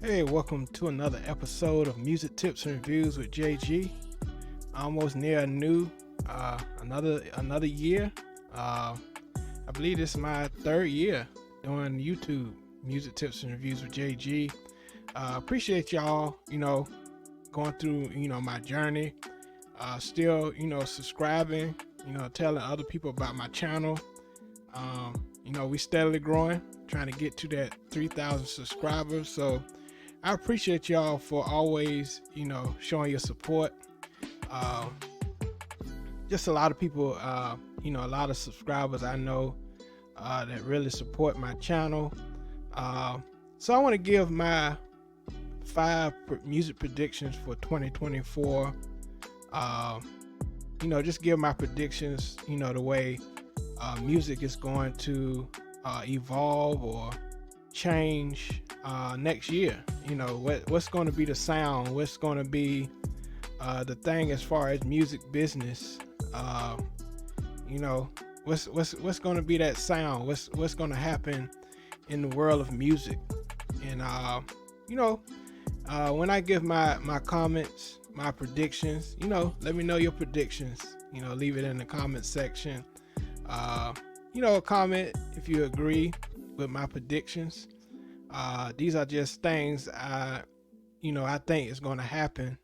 Hey, welcome to another episode of Music Tips and Reviews with JG. Almost near a new another year. Uh, I believe this is my third year doing YouTube Music Tips and Reviews with JG. Appreciate y'all, going through, my journey. Still, subscribing, telling other people about my channel. We steadily growing, trying to get to that 3,000 subscribers. So I appreciate y'all for always, showing your support. Uh, just a lot of people, a lot of subscribers I know that really support my channel. So I want to give my music predictions for 2024. Just give my predictions, the way music is going to evolve or change next year. What's going to be the sound, what's going to be the thing as far as music business. What's going to be that sound, what's going to happen in the world of music. And when I give my comments, my predictions, let me know your predictions. Leave it in the comment section. Comment if you agree with my predictions. These are just things I think is going to happen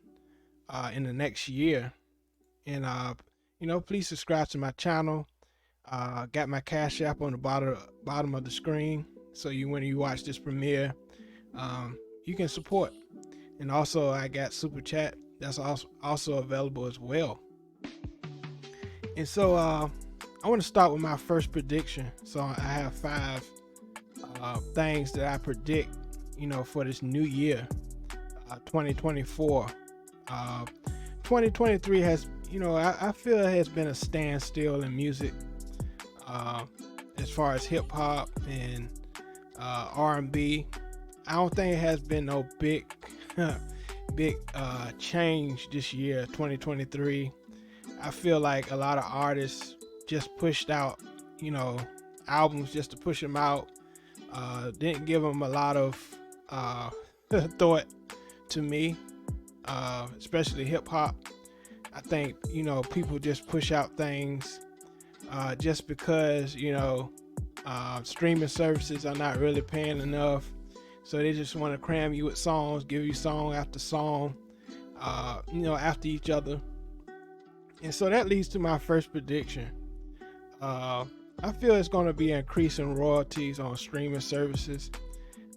in the next year. And please subscribe to my channel. Got my Cash App on the bottom of the screen, so when you watch this premiere, you can support. And also I got Super Chat that's also available as well. And so I want to start with my first prediction. So I have 5 things that I predict, for this new year, 2024. 2023 has, I feel it has been a standstill in music, as far as hip hop and R&B. I don't think it has been no big change this year, 2023. I feel like a lot of artists just pushed out, albums just to push them out. Didn't give them a lot of thought to me, especially hip hop. I think, people just push out things just because, streaming services are not really paying enough. So they just want to cram you with songs, give you song after song, after each other. And so that leads to my first prediction. I feel it's going to be increasing royalties on streaming services.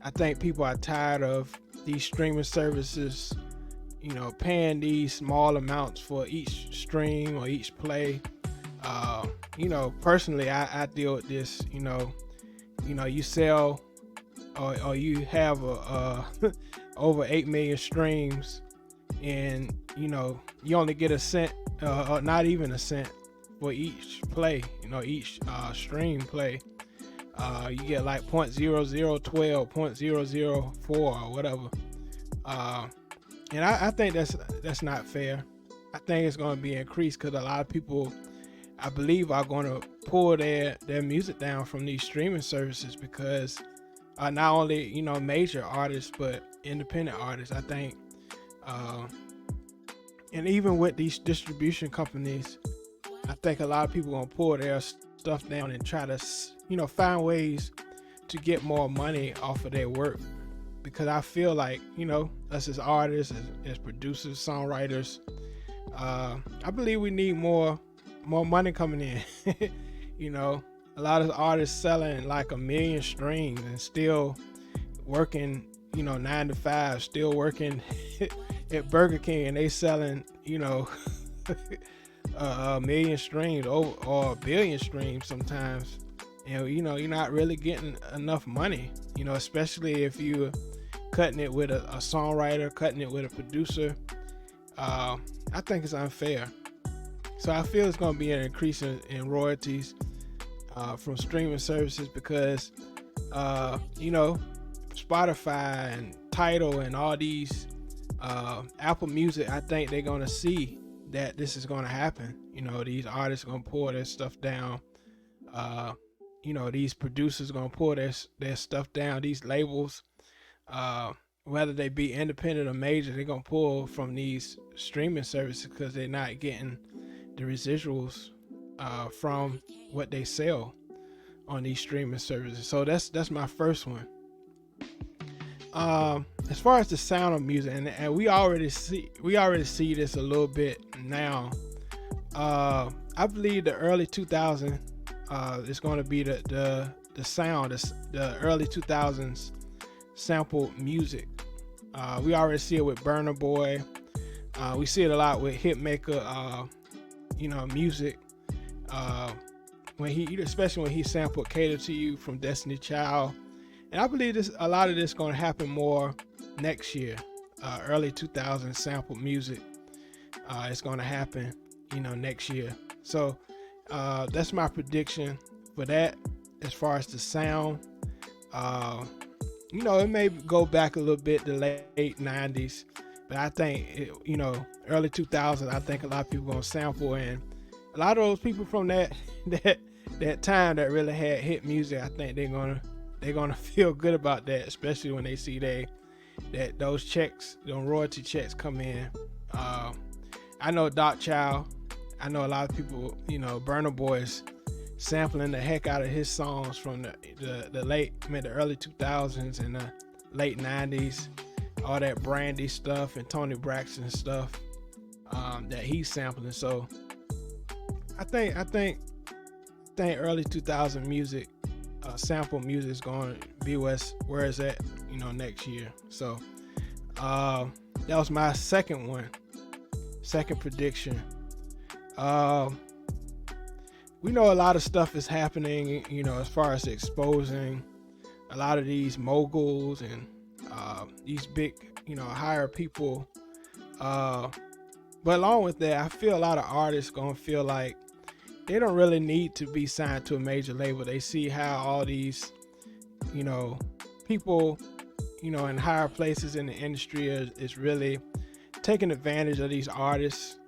I think people are tired of these streaming services, paying these small amounts for each stream or each play. Personally, I deal with this. You sell or you have over 8 million streams, and you only get a cent, or not even a cent, for each play. Each stream play. You get like 0.0012, 0.004 or whatever. And I think that's not fair. I think it's going to be increased because a lot of people, I believe, are going to pull their music down from these streaming services because not only major artists but independent artists. I think, and even with these distribution companies, I think a lot of people are going to pull their stuff down and try to find ways to get more money off of their work. Because I feel like, us as artists, as producers, songwriters, I believe we need more money coming in. A lot of artists selling like 1 million streams and still working, 9 to 5, still working at Burger King, and they selling, 1 million streams or 1 billion streams sometimes. And you're not really getting enough money, especially if you're cutting it with a songwriter, cutting it with a producer. I think it's unfair. So I feel it's going to be an increase in royalties from streaming services because Spotify and Tidal and all these, Apple Music, I think they're going to see that this is going to happen. These artists are going to pull their stuff down. These producers are going to pull their stuff down. These labels, whether they be independent or major, they're gonna pull from these streaming services because they're not getting the residuals from what they sell on these streaming services. So that's my first one. As far as the sound of music, and we already see this a little bit now. I believe the early 2000s is going to be the sound, the early 2000s sample music. We already see it with Burna Boy. We see it a lot with Hitmaker. Music. Especially when he sampled "Cater to You" from Destiny Child. And I believe a lot of this going to happen more next year. Early 2000s sample music. It's going to happen, next year. So that's my prediction for that. As far as the sound, it may go back a little bit to late 90s, but I think early 2000s. I think a lot of people going to sample, and a lot of those people from that time that really had hit music, I think they're gonna feel good about that, especially when they see those checks, those royalty checks come in. I know Darkchild. I know a lot of people, Burna Boy's sampling the heck out of his songs from the early 2000s and the late 90s, all that Brandy stuff and Tony Braxton stuff that he's sampling. So I think early 2000 music, sample music is going to be where it's at, next year. So that was my second prediction. We know a lot of stuff is happening, as far as exposing a lot of these moguls and these big, higher people. But along with that, I feel a lot of artists gonna feel like they don't really need to be signed to a major label. They see how all these, people, in higher places in the industry is really taking advantage of these artists.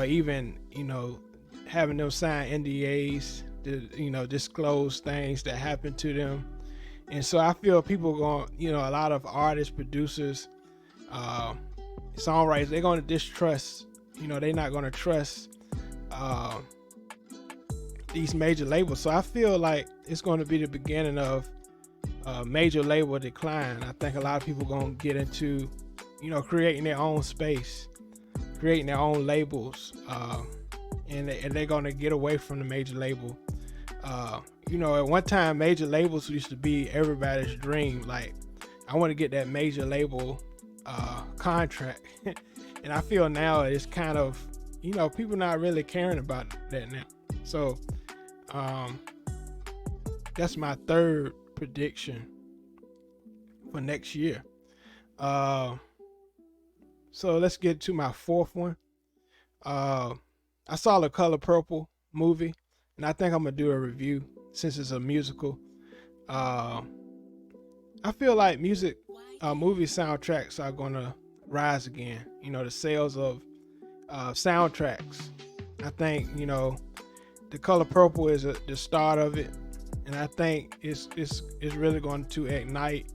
Even, having them sign NDAs to, disclose things that happen to them. And so I feel people going, a lot of artists, producers, songwriters, they're going to distrust, they're not going to trust these major labels. So I feel like it's going to be the beginning of major label decline. I think a lot of people going to get into, creating their own space, creating their own labels, and they're going to get away from the major label. At one time, major labels used to be everybody's dream. Like, I want to get that major label contract. And I feel now it's kind of, people not really caring about that now. So that's my third prediction for next year. So let's get to my fourth one. I saw The Color Purple movie, and I think I'm gonna do a review since it's a musical. I feel like movie soundtracks are gonna rise again. The sales of soundtracks. I think The Color Purple is the start of it, and I think it's really going to ignite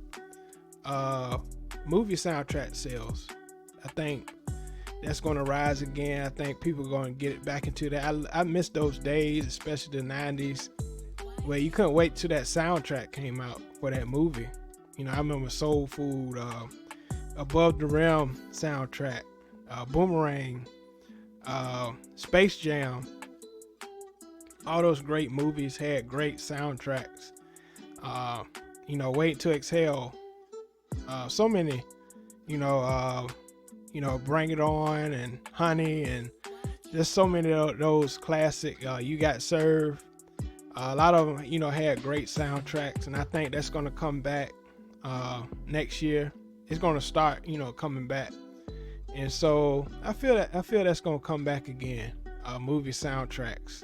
movie soundtrack sales. I think that's going to rise again. I think people are going to get it back into that. I miss those days, especially the 90s, where you couldn't wait till that soundtrack came out for that movie. I remember Soul Food, Above the Rim soundtrack, Boomerang, Space Jam. All those great movies had great soundtracks. Wait to Exhale. So many, Bring It On and Honey, and just so many of those classic. You Got Served. A lot of them, had great soundtracks, and I think that's going to come back next year. It's going to start, coming back, and so I feel that's going to come back again. Movie soundtracks.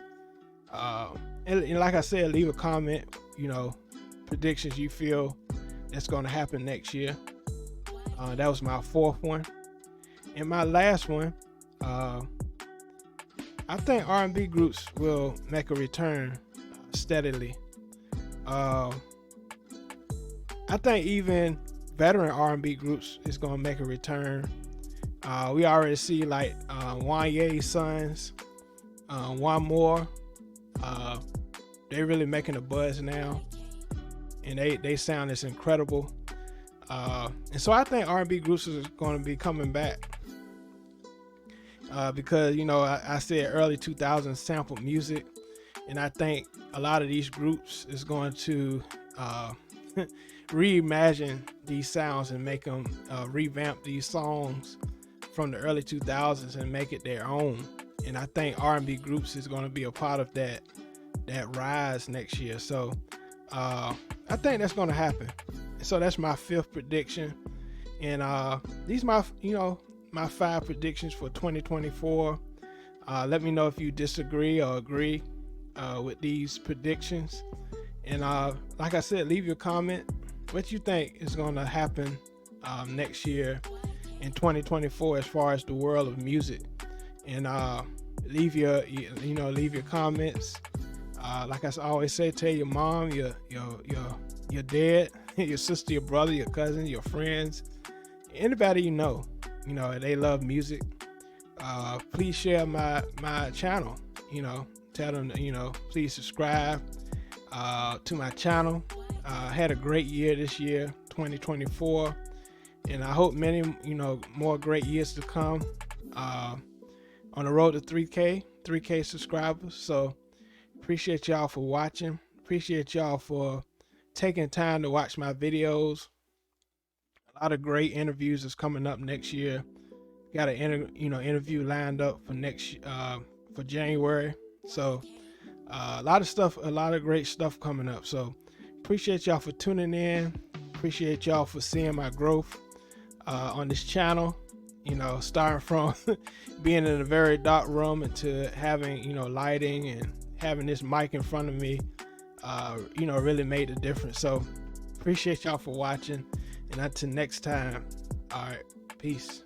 And like I said, leave a comment. Predictions you feel that's going to happen next year. That was my fourth one. And my last one, I think R&B groups will make a return steadily. I think even veteran R&B groups is gonna make a return. We already see like Wanye's sons, One More. Uh, they really making a buzz now, and they sound is incredible. And so I think R&B groups is going to be coming back because I said early 2000s sampled music, and I think a lot of these groups is going to reimagine these sounds and make them revamp these songs from the early 2000s and make it their own. And I think R&B groups is going to be a part of that rise next year. So I think that's going to happen. So that's my 5th prediction, and these my 5 predictions for 2024. Let me know if you disagree or agree with these predictions, and like I said, leave your comment what you think is going to happen next year in 2024 as far as the world of music, and leave your comments. Like I always say, tell your mom, your dad, your sister, your brother, your cousin, your friends, anybody they love music. Please share my channel. Tell them please subscribe to my channel. I had a great year this year, 2024, and I hope many more great years to come. On the road to 3K subscribers. So appreciate y'all for watching. Appreciate y'all for taking time to watch my videos. A lot of great interviews is coming up next year. Got an interview lined up for January. So a lot of great stuff coming up. So appreciate y'all for tuning in. Appreciate y'all for seeing my growth on this channel. Starting from being in a very dark room into having lighting and having this mic in front of me, really made a difference. So appreciate y'all for watching, and until next time, all right, peace.